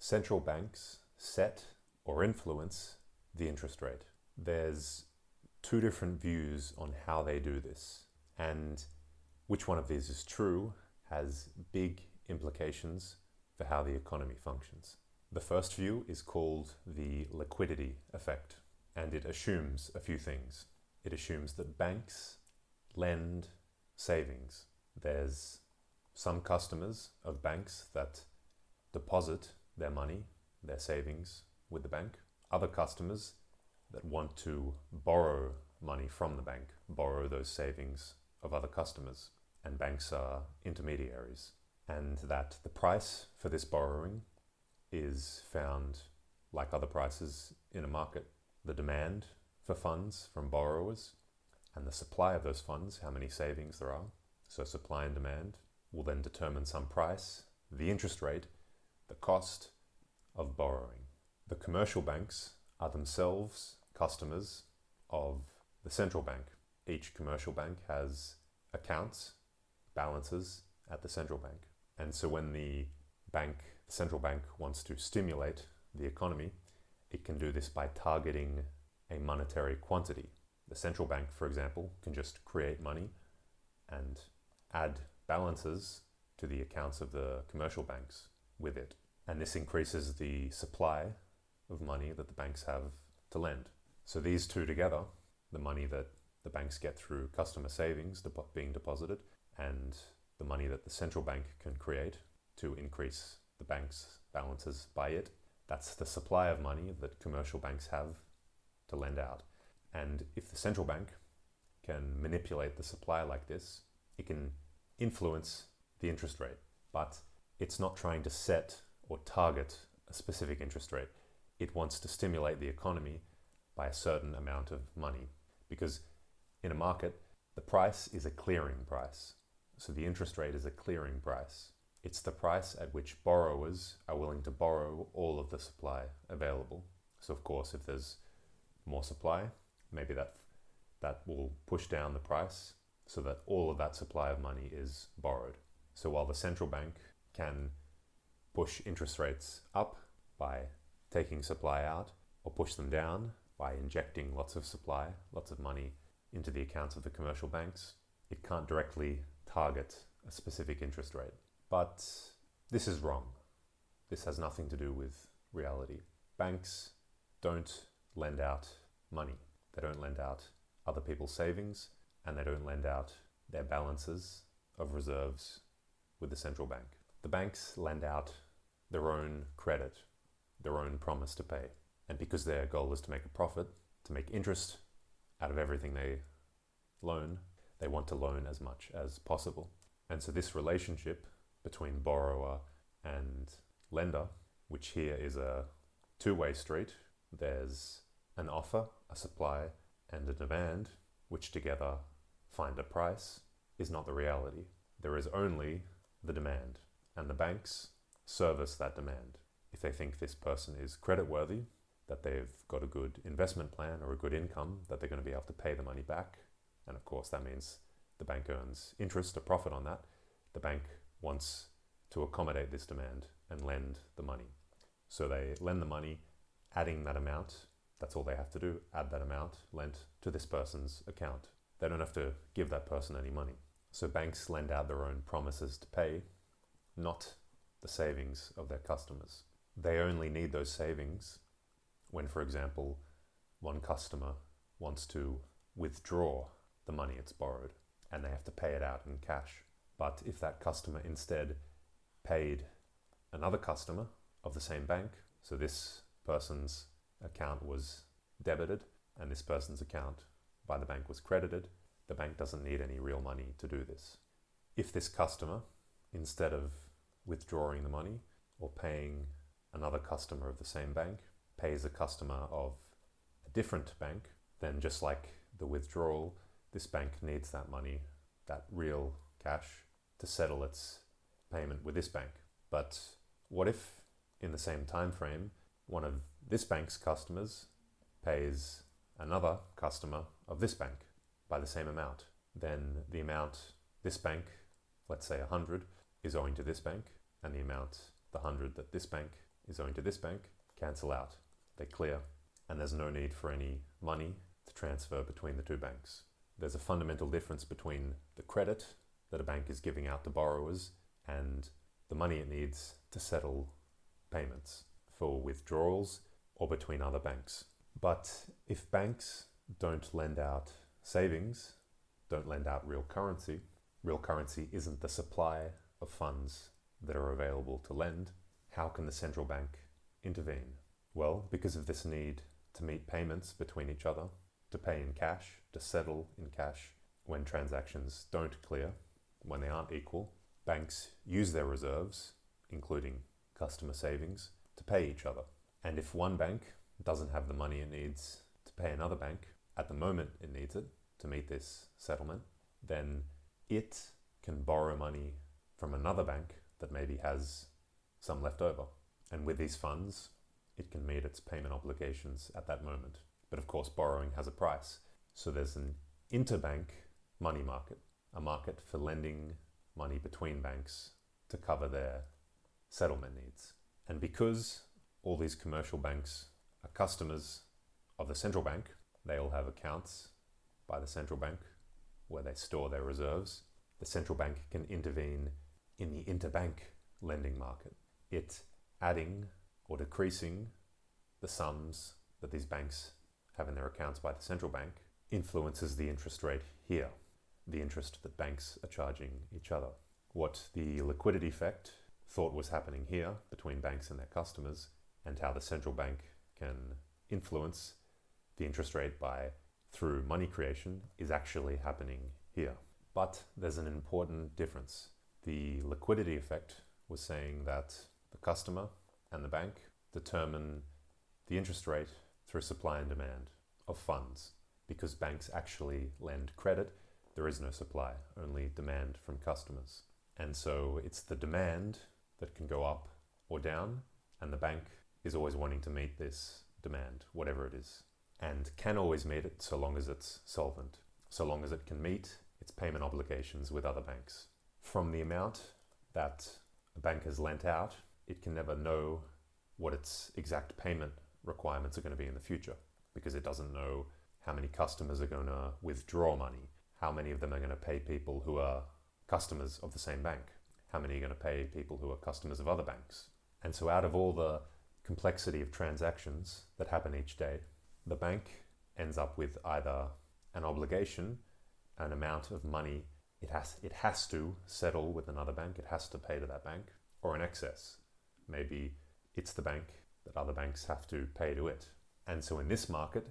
Central banks set or influence the interest rate. There's two different views on how they do this, and which one of these is true has big implications for how the economy functions. The first view is called the liquidity effect, and it assumes a few things. It assumes that banks lend savings. There's some customers of banks that deposit their money, their savings, with the bank. Other customers that want to borrow money from the bank, borrow those savings of other customers, and banks are intermediaries. And that the price for this borrowing is found like other prices in a market. The demand for funds from borrowers and the supply of those funds, how many savings there are, so supply and demand, will then determine some price, the interest rate, the cost of borrowing. The commercial banks are themselves customers of the central bank. Each commercial bank has accounts, balances at the central bank. And so when the central bank wants to stimulate the economy, it can do this by targeting a monetary quantity. The central bank, for example, can just create money and add balances to the accounts of the commercial banks with it. And this increases the supply of money that the banks have to lend. So these two together, the money that the banks get through customer savings being deposited, and the money that the central bank can create to increase the bank's balances by it, that's the supply of money that commercial banks have to lend out. And if the central bank can manipulate the supply like this, it can influence the interest rate. But it's not trying to set or target a specific interest rate. It wants to stimulate the economy by a certain amount of money. Because in a market, the price is a clearing price. So the interest rate is a clearing price. It's the price at which borrowers are willing to borrow all of the supply available. So of course, if there's more supply, maybe that will push down the price so that all of that supply of money is borrowed. So while the central bank can push interest rates up by taking supply out, or push them down by injecting lots of supply, lots of money into the accounts of the commercial banks, it can't directly target a specific interest rate. But this is wrong. This has nothing to do with reality. Banks don't lend out money. They don't lend out other people's savings, and they don't lend out their balances of reserves with the central bank. The banks lend out their own credit, their own promise to pay. And because their goal is to make a profit, to make interest out of everything they loan, they want to loan as much as possible. And so this relationship between borrower and lender, which here is a two-way street, there's an offer, a supply, and a demand, which together find a price, is not the reality. There is only the demand, and the banks service that demand. If they think this person is creditworthy, that they've got a good investment plan or a good income, that they're going to be able to pay the money back, and of course that means the bank earns interest, a profit on that, the bank wants to accommodate this demand and lend the money. So they lend the money, adding that amount. That's all they have to do, add that amount lent to this person's account. They don't have to give that person any money. So banks lend out their own promises to pay, not the savings of their customers. They only need those savings when, for example, one customer wants to withdraw the money it's borrowed and they have to pay it out in cash. But if that customer instead paid another customer of the same bank, so this person's account was debited and this person's account by the bank was credited, the bank doesn't need any real money to do this. If this customer, instead of withdrawing the money or paying another customer of the same bank, pays a customer of a different bank, then just like the withdrawal, this bank needs that money, that real cash, to settle its payment with this bank. But what if in the same time frame, one of this bank's customers pays another customer of this bank by the same amount? Then the amount this bank, let's say 100, is owing to this bank, and the amount, the 100 that this bank is owing to this bank cancel out. They clear, and there's no need for any money to transfer between the two banks. There's a fundamental difference between the credit that a bank is giving out to borrowers and the money it needs to settle payments for withdrawals or between other banks. But if banks don't lend out savings, don't lend out real currency isn't the supply of funds that are available to lend, how can the central bank intervene? Well, because of this need to meet payments between each other, to pay in cash, to settle in cash when transactions don't clear, when they aren't equal, banks use their reserves, including customer savings, to pay each other. And if one bank doesn't have the money it needs to pay another bank at the moment it needs it to meet this settlement, then it can borrow money from another bank that maybe has some left over. And with these funds, it can meet its payment obligations at that moment. But of course, borrowing has a price. So there's an interbank money market, a market for lending money between banks to cover their settlement needs. And because all these commercial banks are customers of the central bank, they all have accounts by the central bank where they store their reserves. The central bank can intervene in the interbank lending market, it adding or decreasing the sums that these banks have in their accounts by the central bank influences the interest rate here, the interest that banks are charging each other. What the liquidity effect thought was happening here between banks and their customers, and how the central bank can influence the interest rate through money creation, is actually happening here. But there's an important difference. The liquidity effect was saying that the customer and the bank determine the interest rate through supply and demand of funds. Because banks actually lend credit, there is no supply, only demand from customers. And so it's the demand that can go up or down, and the bank is always wanting to meet this demand, whatever it is, and can always meet it so long as it's solvent, so long as it can meet its payment obligations with other banks. From the amount that a bank has lent out, it can never know what its exact payment requirements are going to be in the future, because it doesn't know how many customers are going to withdraw money, how many of them are going to pay people who are customers of the same bank, how many are going to pay people who are customers of other banks. And so out of all the complexity of transactions that happen each day, the bank ends up with either an obligation, an amount of money it has to settle with another bank, it has to pay to that bank, or an excess. Maybe it's the bank that other banks have to pay to it. And so in this market,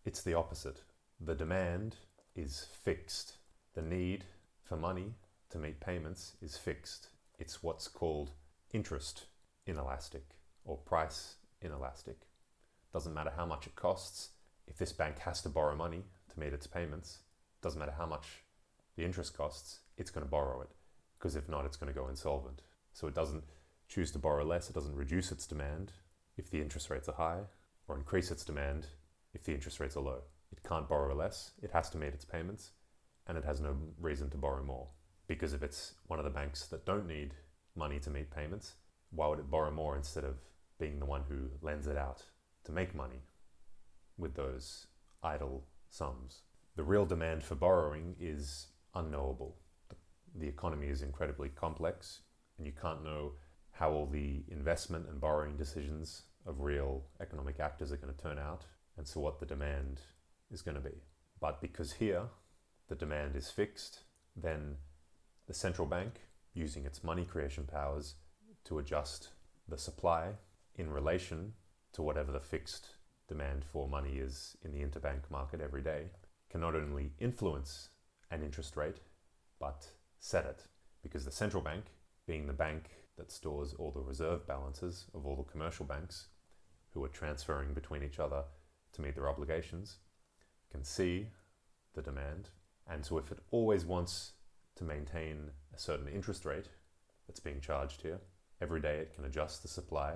it's the opposite. The demand is fixed. The need for money to meet payments is fixed. It's what's called interest inelastic or price inelastic. Doesn't matter how much it costs. If this bank has to borrow money to meet its payments, doesn't matter how much the interest costs, it's going to borrow it, because if not, it's going to go insolvent. So it doesn't choose to borrow less, it doesn't reduce its demand if the interest rates are high, or increase its demand if the interest rates are low. It can't borrow less, it has to meet its payments, and it has no reason to borrow more. Because if it's one of the banks that don't need money to meet payments, why would it borrow more instead of being the one who lends it out to make money with those idle sums? The real demand for borrowing is unknowable. The economy is incredibly complex, and you can't know how all the investment and borrowing decisions of real economic actors are going to turn out, and so what the demand is going to be. But because here the demand is fixed, then the central bank, using its money creation powers to adjust the supply in relation to whatever the fixed demand for money is in the interbank market every day, can not only influence an interest rate, but set it. Because the central bank, being the bank that stores all the reserve balances of all the commercial banks who are transferring between each other to meet their obligations, can see the demand. And so if it always wants to maintain a certain interest rate that's being charged here, every day it can adjust the supply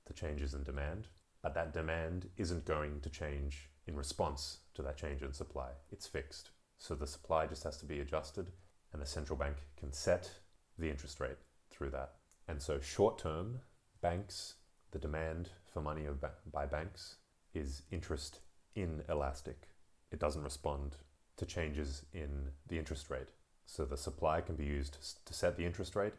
to changes in demand, but that demand isn't going to change in response to that change in supply. It's fixed. So the supply just has to be adjusted, and the central bank can set the interest rate through that. And so short term, banks the demand for money by banks is interest inelastic. It doesn't respond to changes in the interest rate. So the supply can be used to set the interest rate,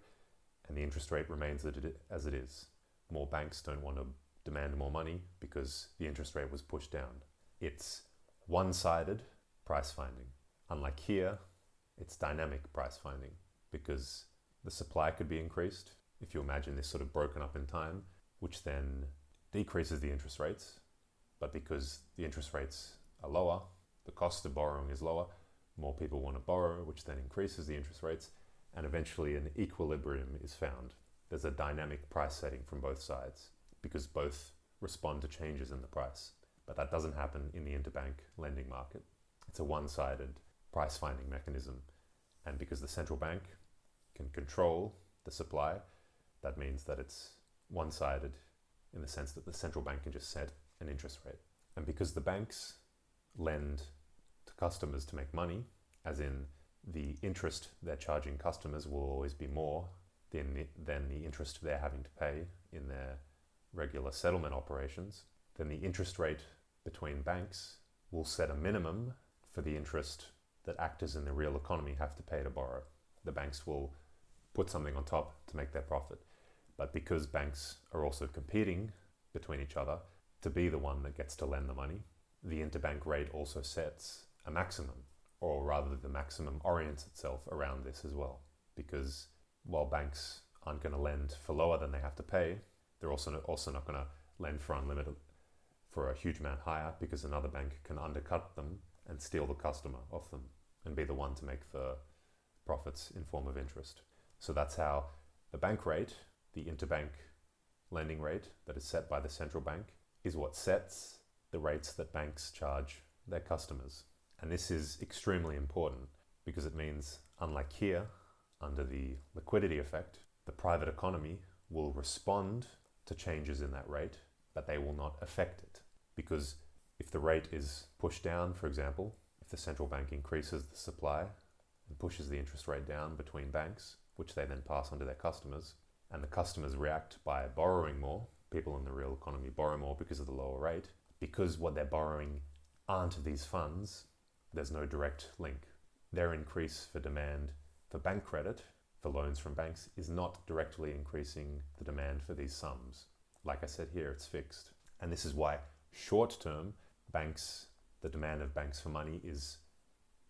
and the interest rate remains as it is. More banks don't want to demand more money because the interest rate was pushed down. It's one-sided price finding. Unlike here, it's dynamic price finding because the supply could be increased, if you imagine this sort of broken up in time, which then decreases the interest rates. But because the interest rates are lower, the cost of borrowing is lower, more people want to borrow, which then increases the interest rates, and eventually an equilibrium is found. There's a dynamic price setting from both sides because both respond to changes in the price. But that doesn't happen in the interbank lending market. It's a one-sided price finding mechanism. And because the central bank can control the supply, that means that it's one-sided in the sense that the central bank can just set an interest rate. And because the banks lend to customers to make money, as in the interest they're charging customers will always be more than the interest they're having to pay in their regular settlement operations, then the interest rate between banks will set a minimum for the interest that actors in the real economy have to pay to borrow. The banks will put something on top to make their profit. But because banks are also competing between each other to be the one that gets to lend the money, the interbank rate also sets a maximum, or rather the maximum orients itself around this as well. Because while banks aren't going to lend for lower than they have to pay, they're also not going to lend for unlimited, for a huge amount higher, because another bank can undercut them and steal the customer off them and be the one to make the profits in form of interest. So that's how the bank rate, the interbank lending rate that is set by the central bank, is what sets the rates that banks charge their customers. And this is extremely important because it means, unlike here, under the liquidity effect, the private economy will respond to changes in that rate, but they will not affect it. Because if the rate is pushed down, for example, if the central bank increases the supply and pushes the interest rate down between banks, which they then pass on to their customers, and the customers react by borrowing more, people in the real economy borrow more because of the lower rate, because what they're borrowing aren't these funds, there's no direct link. Their increase for demand for bank credit, for loans from banks, is not directly increasing the demand for these sums. Like I said here, it's fixed. And this is why short-term banks, the demand of banks for money is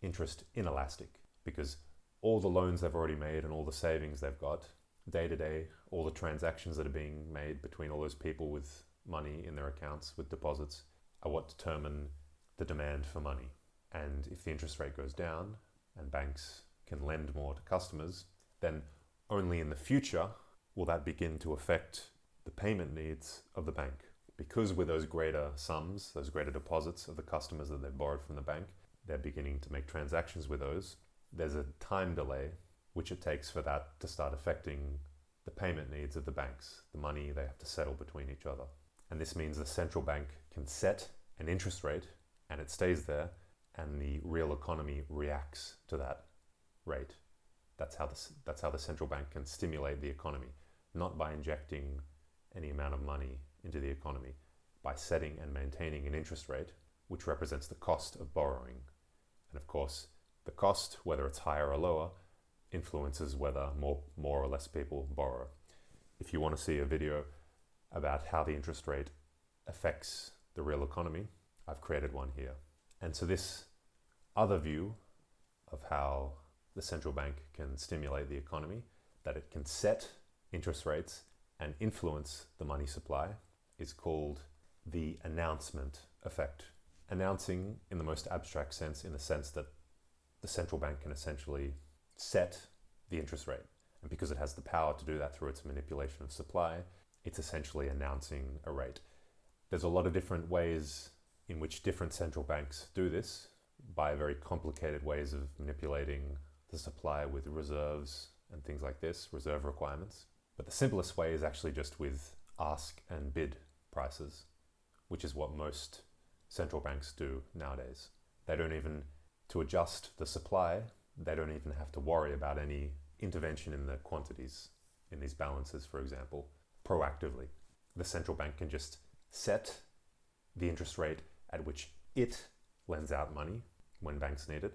interest inelastic, because all the loans they've already made and all the savings they've got day to day, all the transactions that are being made between all those people with money in their accounts, with deposits, are what determine the demand for money. And if the interest rate goes down and banks can lend more to customers, then only in the future will that begin to affect the payment needs of the bank. Because with those greater sums, those greater deposits of the customers that they've borrowed from the bank, they're beginning to make transactions with those. There's a time delay which it takes for that to start affecting the payment needs of the banks, the money they have to settle between each other. And this means the central bank can set an interest rate and it stays there, and the real economy reacts to that rate. That's how the central bank can stimulate the economy, not by injecting any amount of money into the economy, by setting and maintaining an interest rate which represents the cost of borrowing. And of course, the cost, whether it's higher or lower, influences whether more or less people borrow. If you want to see a video about how the interest rate affects the real economy, I've created one here. And so this other view of how the central bank can stimulate the economy, that it can set interest rates and influence the money supply, is called the announcement effect. Announcing in the most abstract sense, in the sense that the central bank can essentially set the interest rate. And because it has the power to do that through its manipulation of supply, it's essentially announcing a rate. There's a lot of different ways in which different central banks do this, by very complicated ways of manipulating the supply with reserves and things like this, reserve requirements. But the simplest way is actually just with ask and bid prices, which is what most central banks do nowadays. They don't even, to adjust the supply, they don't even have to worry about any intervention in the quantities, in these balances, for example, proactively. the central bank can just set the interest rate at which it lends out money when banks need it.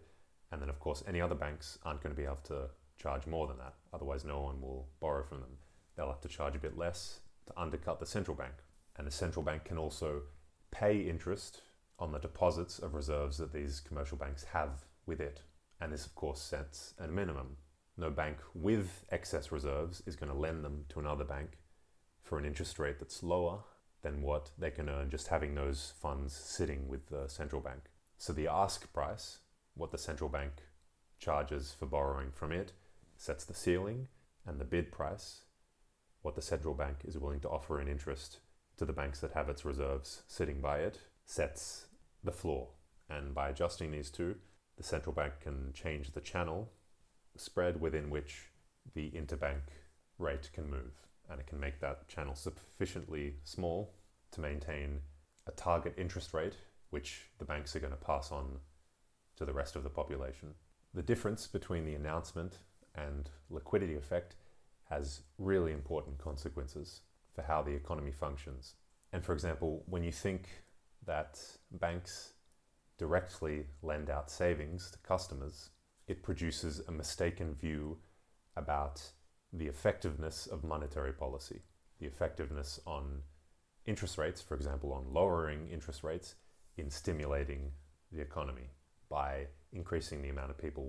And then, of course, any other banks aren't going to be able to charge more than that. Otherwise, no one will borrow from them. They'll have to charge a bit less to undercut the central bank. And the central bank can also pay interest on the deposits of reserves that these commercial banks have with it. And this, of course, sets a minimum. No bank with excess reserves is going to lend them to another bank for an interest rate that's lower than what they can earn just having those funds sitting with the central bank. So the ask price, what the central bank charges for borrowing from it, sets the ceiling, and the bid price, what the central bank is willing to offer in interest to the banks that have its reserves sitting by it, sets the floor. And by adjusting these two, the central bank can change the channel, the spread within which the interbank rate can move. And it can make that channel sufficiently small to maintain a target interest rate, which the banks are going to pass on to the rest of the population. The difference between the announcement and liquidity effect has really important consequences for how the economy functions. And for example, when you think that banks directly lend out savings to customers, it produces a mistaken view about the effectiveness of monetary policy, the effectiveness on interest rates, for example, on lowering interest rates in stimulating the economy by increasing the amount of people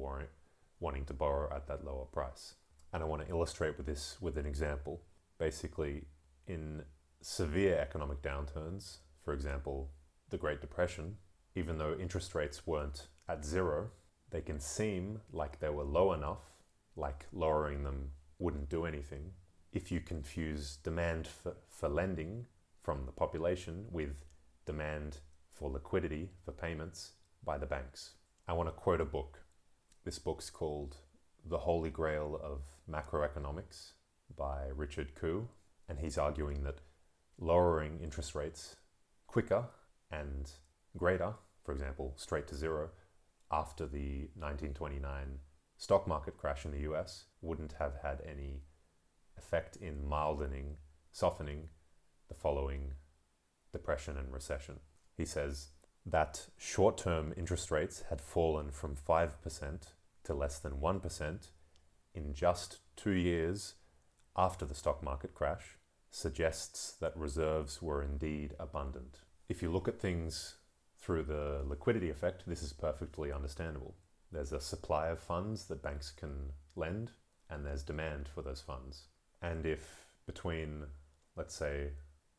wanting to borrow at that lower price. And I want to illustrate with this with an example. Basically, in severe economic downturns, for example, the Great Depression, even though interest rates weren't at zero, they can seem like they were low enough, like lowering them wouldn't do anything, if you confuse demand for lending from the population with demand for liquidity, for payments by the banks. I want to quote a book. This book's called The Holy Grail of Macroeconomics by Richard Koo, and he's arguing that lowering interest rates quicker and greater, for example, straight to zero, after the 1929 stock market crash in the US wouldn't have had any effect in softening the following depression and recession. He says that short-term interest rates had fallen from 5% to less than 1% in just 2 years after the stock market crash suggests that reserves were indeed abundant. If you look at things through the liquidity effect, this is perfectly understandable. There's a supply of funds that banks can lend, and there's demand for those funds. And if between, let's say,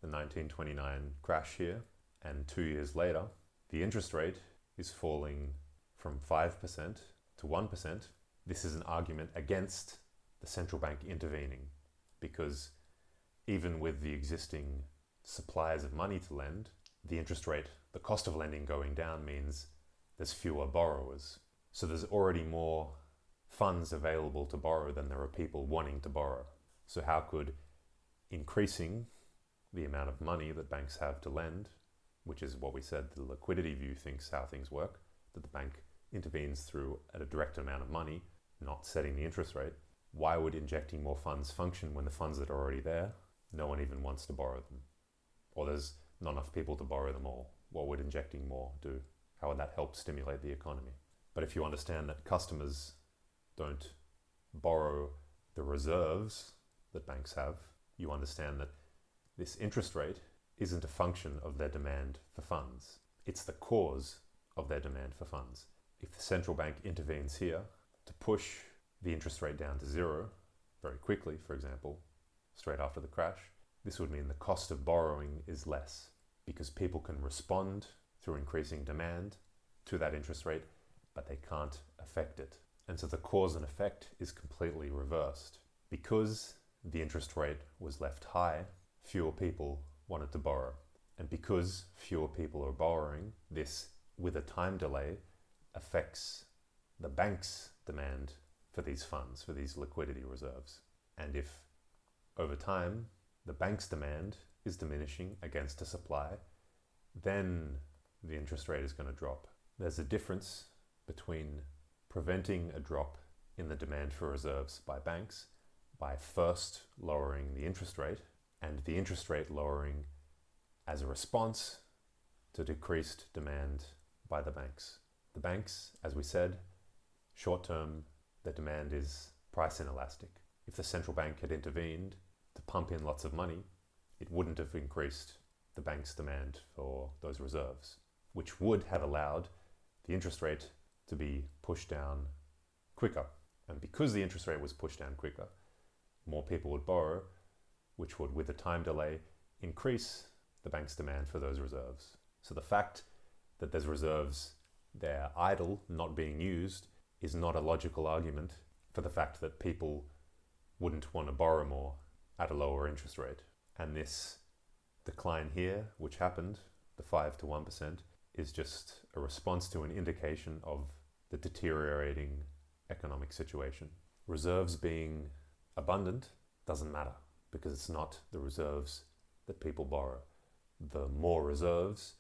the 1929 crash here and 2 years later, the interest rate is falling from 5% to 1%, this is an argument against the central bank intervening, because even with the existing supplies of money to lend, the interest rate, the cost of lending going down means there's fewer borrowers. So there's already more funds available to borrow than there are people wanting to borrow. So how could increasing the amount of money that banks have to lend, which is what we said the liquidity view thinks how things work, that the bank intervenes through at a direct amount of money, not setting the interest rate, why would injecting more funds function when the funds that are already there, no one even wants to borrow them? Or there's not enough people to borrow them all. What would injecting more do? How would that help stimulate the economy? But if you understand that customers don't borrow the reserves that banks have, you understand that this interest rate isn't a function of their demand for funds. It's the cause of their demand for funds. If the central bank intervenes here to push the interest rate down to zero very quickly, for example, straight after the crash, this would mean the cost of borrowing is less because people can respond through increasing demand to that interest rate, but they can't affect it. And so the cause and effect is completely reversed. Because the interest rate was left high, fewer people wanted to borrow. And because fewer people are borrowing, this, with a time delay, affects the bank's demand for these funds, for these liquidity reserves. And if over time the bank's demand is diminishing against a supply, then the interest rate is going to drop. There's a difference between preventing a drop in the demand for reserves by banks by first lowering the interest rate and the interest rate lowering as a response to decreased demand by the banks. The banks, as we said, short term, the demand is price inelastic. If the central bank had intervened to pump in lots of money, it wouldn't have increased the bank's demand for those reserves, which would have allowed the interest rate to be pushed down quicker. And because the interest rate was pushed down quicker, more people would borrow, which would, with a time delay, increase the bank's demand for those reserves. So the fact that there's reserves, they're idle, not being used, is not a logical argument for the fact that people wouldn't want to borrow more at a lower interest rate. And this decline here, which happened, the 5 to 1%, is just a response to an indication of the deteriorating economic situation. Reserves being abundant doesn't matter because it's not the reserves that people borrow. The more reserves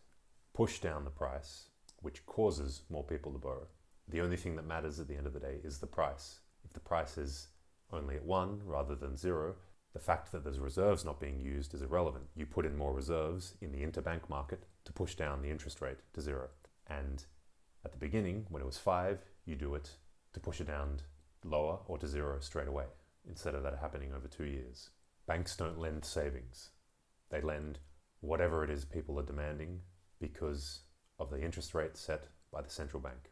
push down the price, which causes more people to borrow. The only thing that matters at the end of the day is the price. If the price is only at 1 rather than 0, the fact that there's reserves not being used is irrelevant. You put in more reserves in the interbank market to push down the interest rate to 0. And at the beginning, when it was 5, you do it to push it down lower or to 0 straight away, instead of that happening over 2 years. Banks don't lend savings. They lend whatever it is people are demanding because of the interest rate set by the central bank.